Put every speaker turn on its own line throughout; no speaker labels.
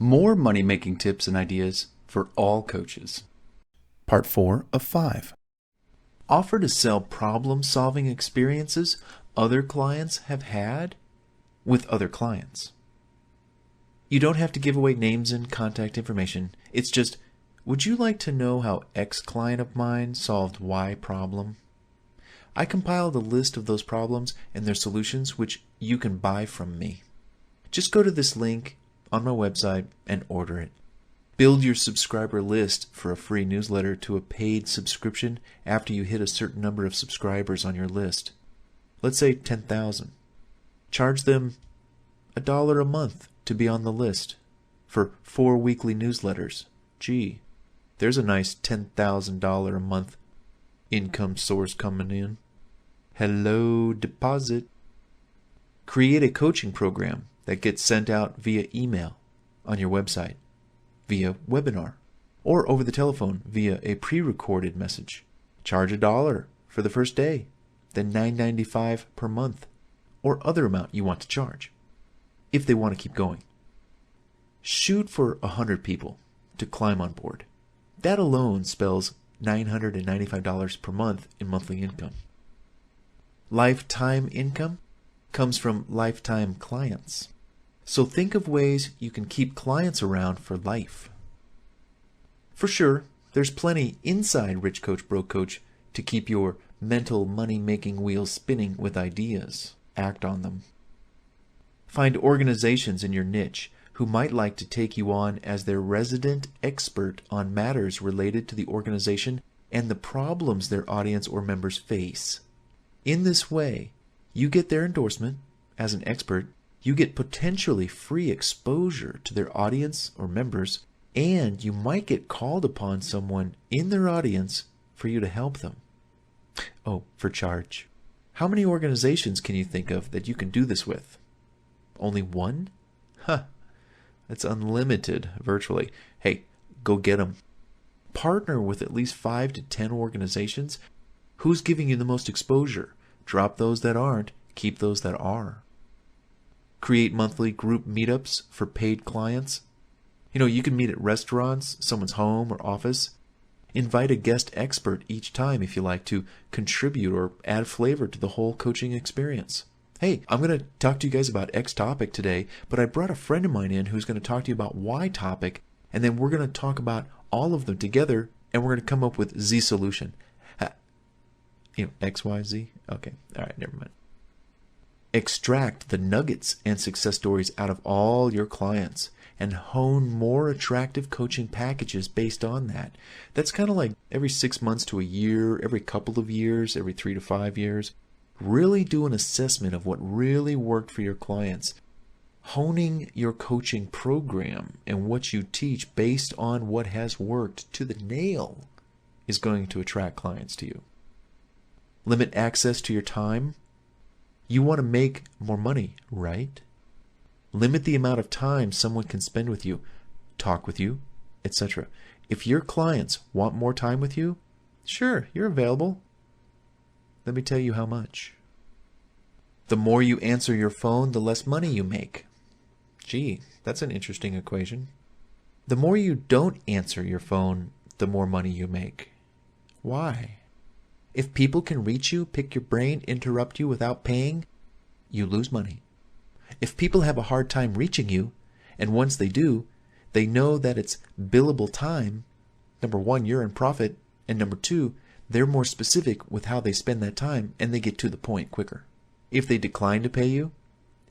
More money-making tips and ideas for all coaches.
Part 4 of 5.
Offer to sell problem-solving experiences other clients have had with other clients. You don't have to give away names and contact information. It's just, would you like to know how X client of mine solved Y problem? I compiled a list of those problems and their solutions which you can buy from me. Just go to this link on my website and order it. Build your subscriber list for a free newsletter to a paid subscription after you hit a certain number of subscribers on your list. Let's say 10,000. Charge them $1 a month to be on the list for 4 weekly newsletters. Gee, there's a nice $10,000 a month income source coming in. Hello, deposit. Create a coaching program that gets sent out via email on your website, via webinar, or over the telephone via a pre-recorded message. Charge $1 for the first day, then $9.95 per month, or other amount you want to charge, if they want to keep going. Shoot for 100 people to climb on board. That alone spells $995 per month in monthly income. Lifetime income comes from lifetime clients. So think of ways you can keep clients around for life. For sure, there's plenty inside Rich Coach Broke Coach to keep your mental money-making wheels spinning with ideas. Act on them. Find organizations in your niche who might like to take you on as their resident expert on matters related to the organization and the problems their audience or members face. In this way, you get their endorsement as an expert, you get potentially free exposure to their audience or members, and you might get called upon someone in their audience for you to help them. Oh, for charge. How many organizations can you think of that you can do this with? Only one? Huh. That's unlimited, virtually. Hey, go get them. Partner with at least 5 to 10 organizations. Who's giving you the most exposure? Drop those that aren't. Keep those that are. Create monthly group meetups for paid clients. You can meet at restaurants, someone's home or office. Invite a guest expert each time if you like to contribute or add flavor to the whole coaching experience. Hey, I'm going to talk to you guys about X topic today, but I brought a friend of mine in who's going to talk to you about Y topic, and then we're going to talk about all of them together, and we're going to come up with Z solution. X, Y, Z? Okay, all right, never mind. Extract the nuggets and success stories out of all your clients and hone more attractive coaching packages based on that. That's kind of like every 6 months to a year, every couple of years, every 3 to 5 years. Really do an assessment of what really worked for your clients. Honing your coaching program and what you teach based on what has worked to the nail is going to attract clients to you. Limit access to your time. You want to make more money, right? Limit the amount of time someone can spend with you, talk with you, etc. If your clients want more time with you, sure, you're available. Let me tell you how much. The more you answer your phone, the less money you make. Gee, that's an interesting equation. The more you don't answer your phone, the more money you make. Why? If people can reach you, pick your brain, interrupt you without paying, you lose money. If people have a hard time reaching you, and once they do, they know that it's billable time, number one, you're in profit, and number two, they're more specific with how they spend that time, and they get to the point quicker. If they decline to pay you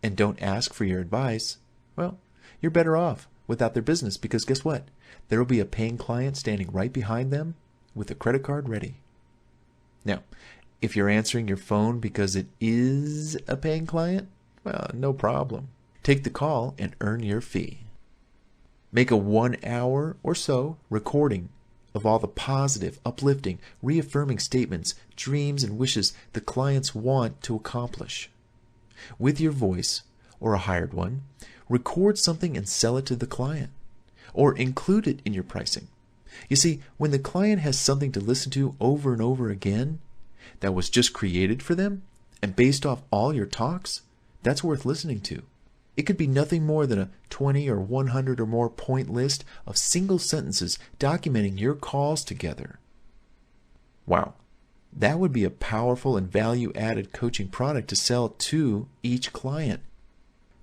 and don't ask for your advice, well, you're better off without their business, because guess what? There will be a paying client standing right behind them with a credit card ready. Now, if you're answering your phone because it is a paying client, well, no problem. Take the call and earn your fee. Make a 1 hour or so recording of all the positive, uplifting, reaffirming statements, dreams, and wishes the clients want to accomplish. With your voice, or a hired one, record something and sell it to the client, or include it in your pricing. You see, when the client has something to listen to over and over again that was just created for them and based off all your talks, that's worth listening to. It could be nothing more than a 20 or 100 or more point list of single sentences documenting your calls together. Wow, that would be a powerful and value-added coaching product to sell to each client.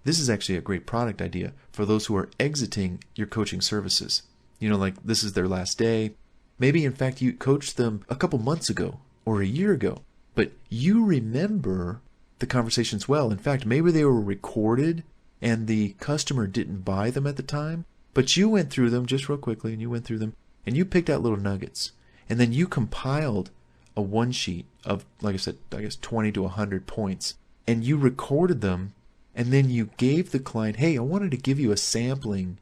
This is actually a great product idea for those who are exiting your coaching services. Like this is their last day. Maybe, in fact, you coached them a couple months ago or a year ago, but you remember the conversations well. In fact, maybe they were recorded and the customer didn't buy them at the time, but you went through them just real quickly, and you went through them, and you picked out little nuggets. And then you compiled a one sheet of, like I said, I guess 20 to 100 points, and you recorded them, and then you gave the client, hey, I wanted to give you a sampling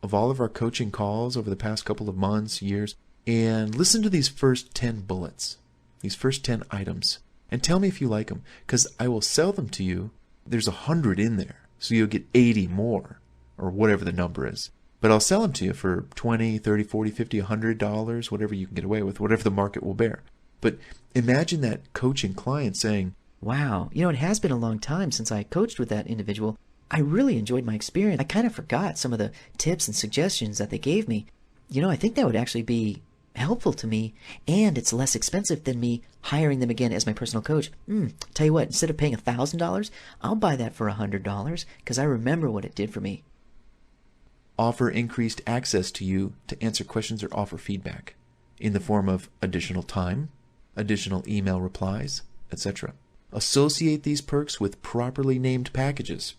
of all of our coaching calls over the past couple of months, years, and listen to these first 10 bullets, these first 10 items, and tell me if you like them, because I will sell them to you. There's 100 in there, so you'll get 80 more, or whatever the number is. But I'll sell them to you for $20, $30, $40, $50, $100, whatever you can get away with, whatever the market will bear. But imagine that coaching client saying,
wow, it has been a long time since I coached with that individual. I really enjoyed my experience. I kind of forgot some of the tips and suggestions that they gave me. I think that would actually be helpful to me, and it's less expensive than me hiring them again as my personal coach. Tell you what, instead of paying $1,000, I'll buy that for $100 because I remember what it did for me.
Offer increased access to you to answer questions or offer feedback in the form of additional time, additional email replies, etc. Associate these perks with properly named packages: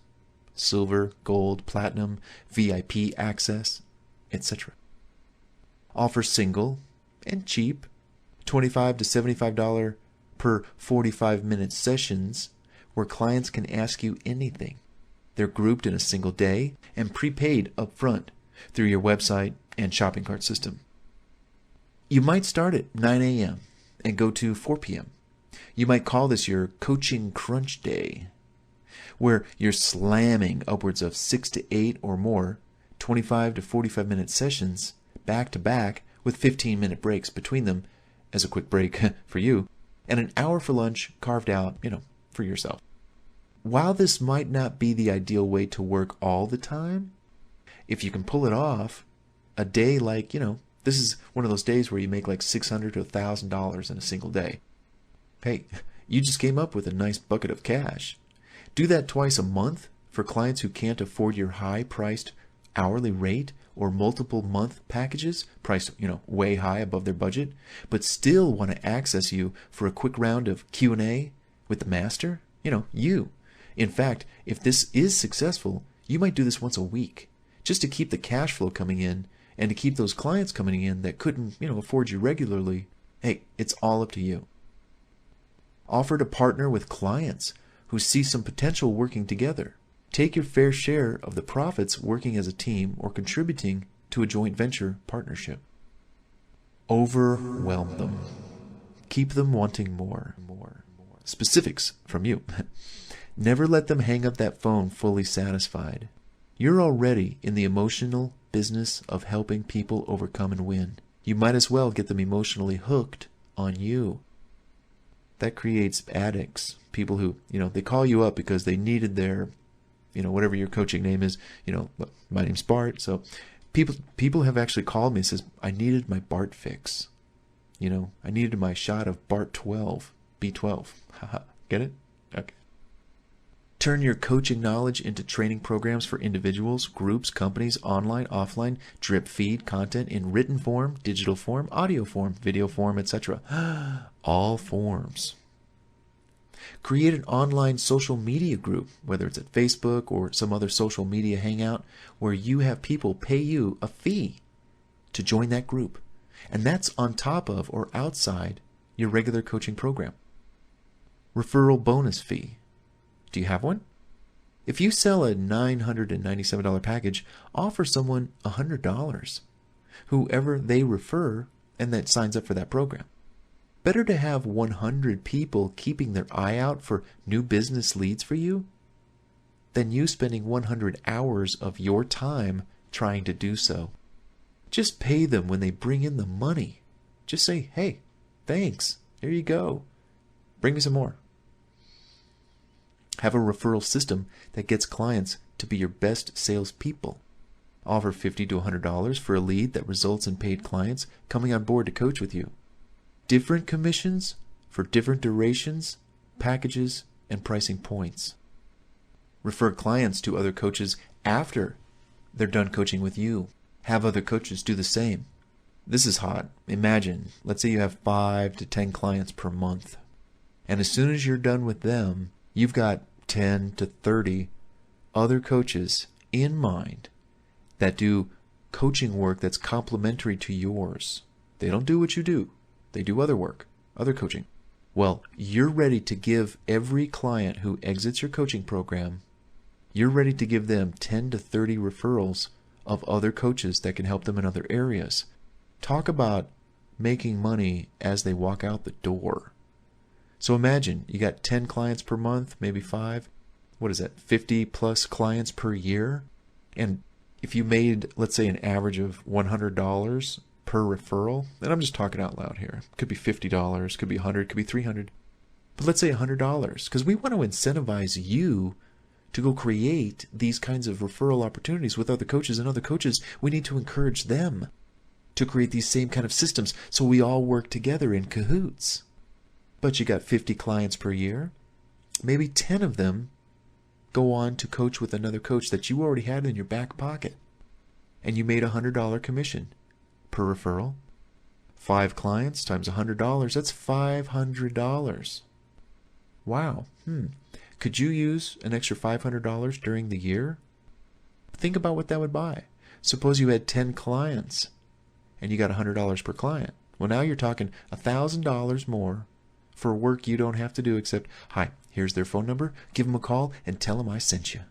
silver, gold, platinum, VIP access, etc. Offer single and cheap $25 to $75 per 45-minute sessions where clients can ask you anything. They're grouped in a single day and prepaid upfront through your website and shopping cart system. You might start at 9 a.m. and go to 4 p.m. You might call this your coaching crunch day, where you're slamming upwards of 6 to 8 or more 25 to 45-minute sessions back to back with 15-minute breaks between them as a quick break for you, and an hour for lunch carved out, for yourself. While this might not be the ideal way to work all the time, if you can pull it off, a day like, this is one of those days where you make like $600 to $1,000 in a single day. Hey, you just came up with a nice bucket of cash. Do that twice a month for clients who can't afford your high-priced hourly rate or multiple month packages priced, way high above their budget, but still want to access you for a quick round of Q&A with the master. You. In fact, if this is successful, you might do this once a week just to keep the cash flow coming in and to keep those clients coming in that couldn't, afford you regularly. Hey, it's all up to you. Offer to partner with clients who see some potential working together. Take your fair share of the profits working as a team or contributing to a joint venture partnership. Overwhelm them. Keep them wanting more. Specifics from you. Never let them hang up that phone fully satisfied. You're already in the emotional business of helping people overcome and win. You might as well get them emotionally hooked on you. That creates addicts, people who, they call you up because they needed their, whatever your coaching name is, my name's Bart. So people have actually called me and says, I needed my Bart fix. I needed my shot of Bart 12, B12. Haha, get it? Okay. Turn your coaching knowledge into training programs for individuals, groups, companies, online, offline, drip feed content in written form, digital form, audio form, video form, etc. All forms. Create an online social media group, whether it's at Facebook or some other social media hangout, where you have people pay you a fee to join that group. And that's on top of or outside your regular coaching program. Referral bonus fee. Do you have one? If you sell a $997 package, offer someone $100, whoever they refer and that signs up for that program. Better to have 100 people keeping their eye out for new business leads for you than you spending 100 hours of your time trying to do so. Just pay them when they bring in the money. Just say, hey, thanks. Here you go. Bring me some more. Have a referral system that gets clients to be your best salespeople. Offer $50 to $100 for a lead that results in paid clients coming on board to coach with you. Different commissions for different durations, packages, and pricing points. Refer clients to other coaches after they're done coaching with you. Have other coaches do the same. This is hot. Imagine, let's say you have 5 to 10 clients per month. And as soon as you're done with them, you've got 10 to 30 other coaches in mind that do coaching work that's complementary to yours. They don't do what you do. They do other work, other coaching. Well, you're ready to give every client who exits your coaching program, you're ready to give them 10 to 30 referrals of other coaches that can help them in other areas. Talk about making money as they walk out the door. So imagine you got 10 clients per month, maybe 5. What is that? 50 plus clients per year. And if you made, let's say, an average of $100 per referral, and I'm just talking out loud here. It could be $50, could be $100, could be $300. But let's say $100, because we want to incentivize you to go create these kinds of referral opportunities with other coaches, and other coaches, we need to encourage them to create these same kind of systems so we all work together in cahoots. But you got 50 clients per year. Maybe 10 of them go on to coach with another coach that you already had in your back pocket. And you made a $100 commission per referral. 5 clients times $100, that's $500. Wow. Could you use an extra $500 during the year? Think about what that would buy. Suppose you had 10 clients and you got $100 per client. Well, now you're talking $1,000 more for work you don't have to do except, hi, here's their phone number, give them a call and tell them I sent you.